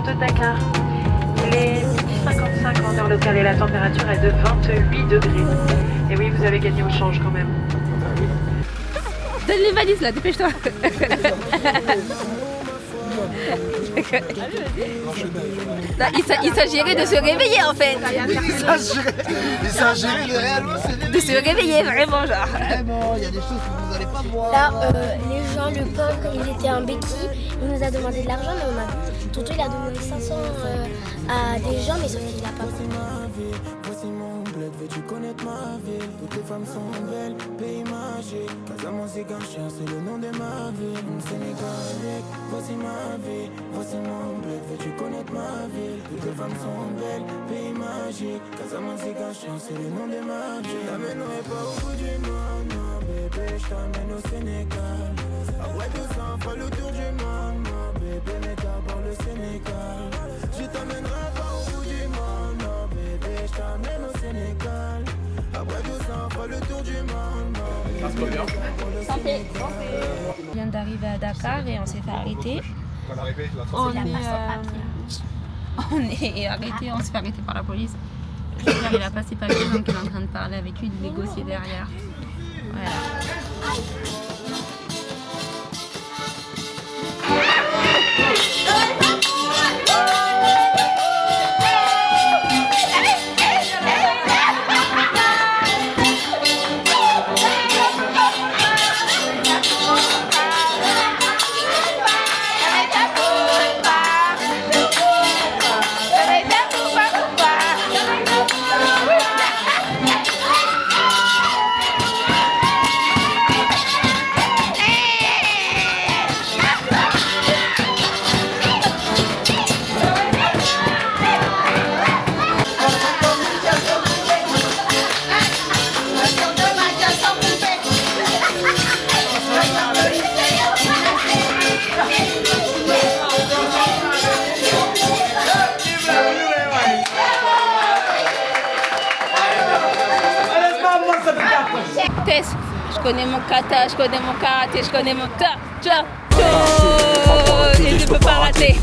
de Dakar. Il est 55 en heure locale et la température est de 28 degrés. Et oui, vous avez gagné au change quand même. Donne les valises là, dépêche-toi. Non, il s'agirait de se réveiller en fait. Il s'agirait de se réveiller vraiment genre. Vraiment, il y a des choses que vous n'allez pas voir. Là, les gens, le pauvre, il était en béquille, il nous a demandé de l'argent, mais Tonton il a donné 500 à des gens, mais sauf qu'il n'a pas pris. Voici mon bled, veux-tu connaître ma ville? Toutes les femmes sont belles, pays magique. Casamance et Ganchien, c'est le nom de ma ville. Sénégalais, voici ma vie, voici mon bled, veux-tu connaître ma ville? Toutes les femmes sont belles, pays magique. Casamance et Ganchien, c'est le nom de ma ville. T'amènerai pas au bout du monde, non bébé, je t'amène au Sénégal. Après 200 fois le tour du monde, non bébé, mais d'abord le Sénégal. Je t'amènerai pas au bout du monde, non bébé, je t'amène au Sénégal. Après 200 fois le tour du monde, non bébé. Santé. On vient d'arriver à Dakar et on s'est fait arrêter. On est arrêté, on s'est fait arrêter par la police. Le père il a pas ses papiers donc il est en train de parler avec lui, de négocier derrière. Voilà. Tess, je connais mon kata, je connais mon karaté, je connais mon ta, ta, ta, et je peux pas rater.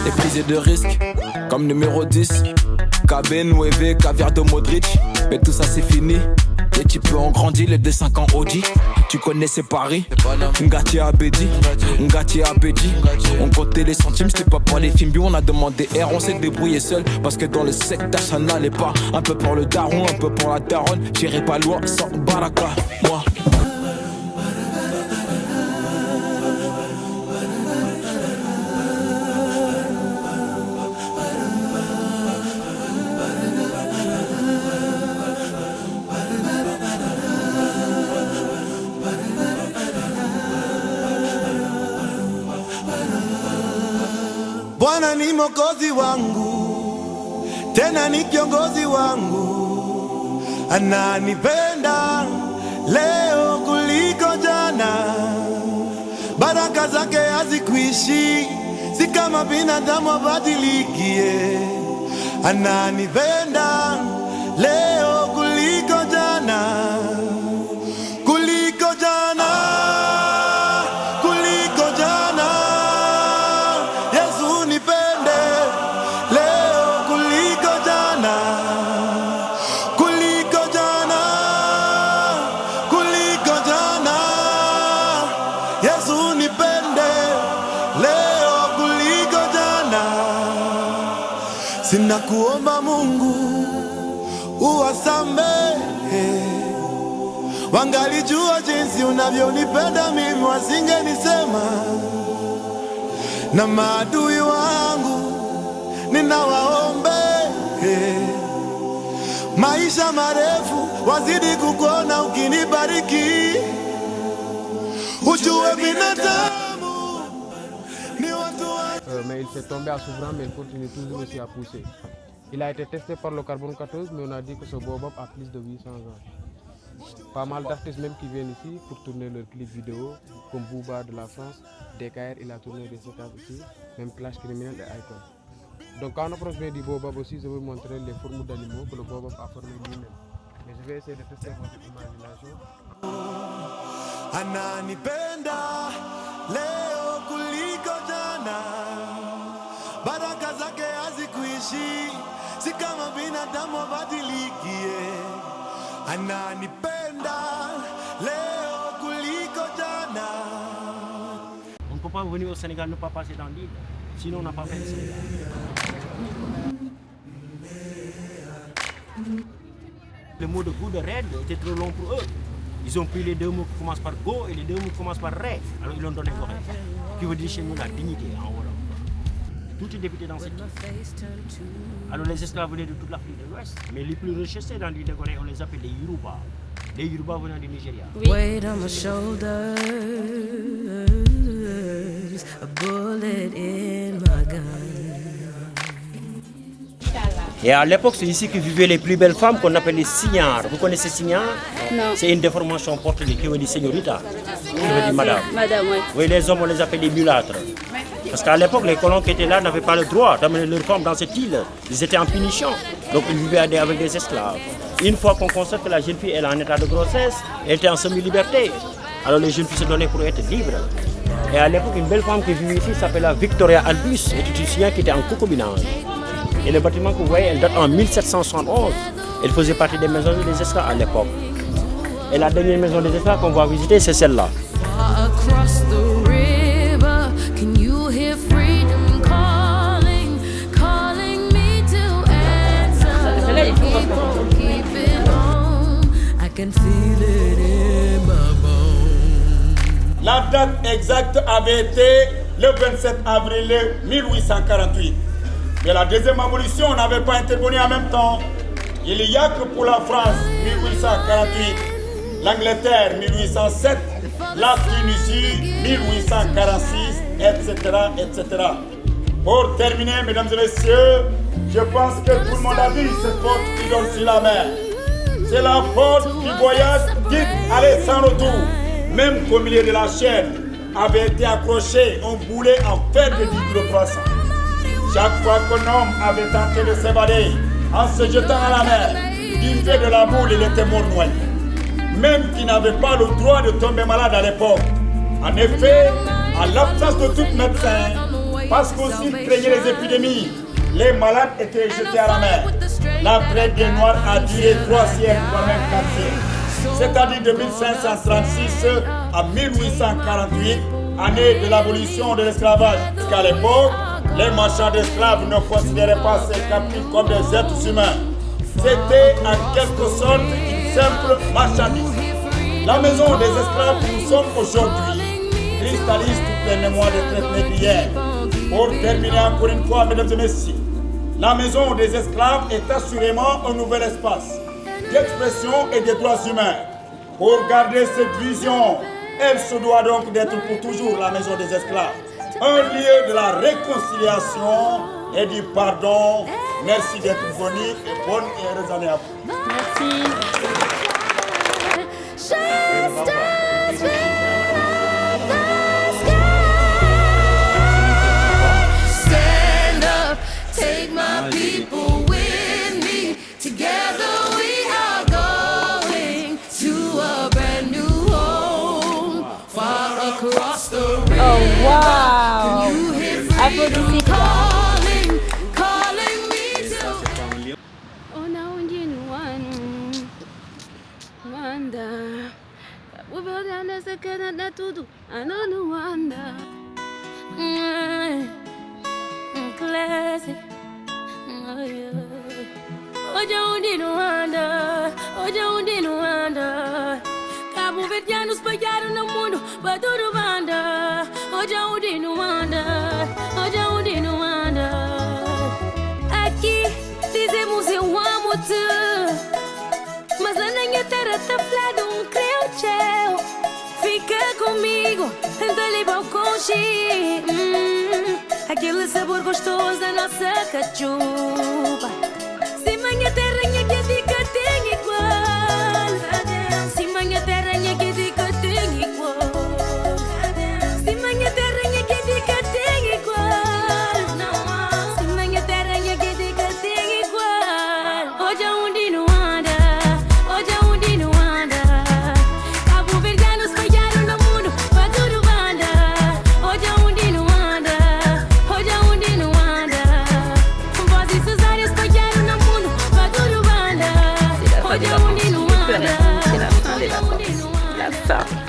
Les prises de risque, comme numéro 10. KB, Nueve, caviar de Modric. Mais tout ça c'est fini. Les types ont grandi, les 2-5 ans Audi. Tu connais ces paris. Ngati Abedi, Ngati Abedi. On comptait les centimes, c'était pas pour les films. On a demandé R, on s'est débrouillé seul. Parce que dans le secteur ça n'allait pas. Un peu pour le daron, un peu pour la daronne. J'irai pas loin sans baraka, moi. Bwana ni mwokozi wangu, tena ni kiongozi wangu. Ananipenda leo kuliko jana. Baraka zake hazikuishi, si kama binadamu abadilikie. Ananipenda leo kuliko jana, kuliko jana. Sinakuomba Mungu uwasamehe, wangalijua jinsi unavyonipenda mimi wasingenisema. Na maadui wangu ninawaombe maisha marefu, wazidi kukuona ukinibariki. Ujue binadamu ni watu mais il s'est tombé à Souvran, mais il continue toujours aussi à pousser. Il a été testé par le carbone 14, mais on a dit que ce baobab a plus de 800 ans. pas mal d'artistes même qui viennent ici pour tourner leurs clips vidéo, comme Booba de la France, DKR, il a tourné des séquences ici, même Clash Criminel et Icon. Donc quand on approche bien du Baobab aussi, je vais vous montrer les formes d'animaux que le Baobab a formé lui-même. Mais je vais essayer de tester votre imagination. Ananipenda leo kuliko jana, baraka zake hazikuishi, si kama binadamu badilikie. Ananipenda leo kuliko jana. On ne peut pas venir au Sénégal ne pas passer dans l'île, sinon on n'a pas fait le Sénégal. Le mot de goût de raid était trop long pour eux. Ils ont pris les deux mots qui commencent par go et les deux mots qui commencent par ré. Alors ils l'ont donné au ré, qui veut dire chez nous la dignité en Wolof. Tout est débuté dans cette île. Alors les esclaves venaient de toute l'Afrique de l'Ouest, mais les plus recherchés dans l'île de Gorée, on les appelle les Yoruba. Les Yoruba venant du Nigeria. Weight on my shoulders, a bullet in my gun. Et à l'époque, c'est ici que vivaient les plus belles femmes qu'on appelle les signards. Vous connaissez signard? Non. C'est une déformation portugais qui veut dire señorita, qui veut dire madame. Madame, oui. Oui, les hommes, on les appelle les mulâtres. Parce qu'à l'époque, les colons qui étaient là n'avaient pas le droit d'amener leurs femmes dans cette île. Ils étaient en punition. Donc ils vivaient avec des esclaves. Une fois qu'on constate que la jeune fille est en état de grossesse, elle était en semi-liberté. Alors les jeunes filles se donnaient pour être libres. Et à l'époque, une belle femme qui vivait ici s'appelait Victoria Albus, était une signare qui était en concubinage. Et le bâtiment que vous voyez, elle date en 1771. Elle faisait partie des maisons des esclaves à l'époque. Et la dernière maison des esclaves qu'on va visiter, c'est celle-là. Across the river, can you hear freedom calling, calling me to answer? Keeping on, I can feel it in my bones. La date exacte avait été le 27 avril 1848. Mais la deuxième abolition n'avait pas intervenu en même temps. Il n'y a que pour la France 1848, l'Angleterre 1807, la Tunisie 1846, etc., etc. Pour terminer, mesdames et messieurs, je pense que tout le monde a vu cette porte qui donne sur la mer. C'est la porte du voyage dite aller sans retour. Même qu'au milieu de la chaîne avait été accroché un boulet en fer de 10 kg 300. Chaque fois qu'un homme avait tenté de s'évader en se jetant à la mer, du fait de la boule, il était mort noyé. Même qu'il n'avait pas le droit de tomber malade à l'époque. En effet, en l'absence de tout médecin, parce qu'aussi craignaient les épidémies, les malades étaient jetés à la mer. La traite des Noirs a duré 3 siècles, voire même 4 siècles. C'est-à-dire de 1536 à 1848, année de l'abolition de l'esclavage. Parce qu'à l'époque, les marchands d'esclaves ne considéraient pas ces captifs comme des êtres humains. C'était en quelque sorte une simple marchandise. La maison des esclaves où nous sommes aujourd'hui cristallise toutes les mémoires des traités d'hier. Pour terminer encore une fois, mesdames et messieurs, la maison des esclaves est assurément un nouvel espace d'expression et des droits humains. Pour garder cette vision, elle se doit donc d'être pour toujours la maison des esclaves. Un lieu de la réconciliation et du pardon. Merci d'être venu et bonne et heureuse année à vous. Merci. Stand up, take my people with me. Together we are going to a brand new home, far across the river. Oh, wow. You hear freedom calling, calling me to. Ona undini wanda ubagana sakana na tudo anonu wanda classic oja undini wanda Cabo Verdeanos espalharam no mundo para tudo banda oja undini wanda aqui dizemos eu amo-te, mas a minha terra tá flada creio teu. Fica comigo, tenta limpar o conchi. Aquele sabor gostoso da nossa cachupa. Se minha terra que fica tem igual. Se minha des vacances. C'est la fin des vacances. La fin.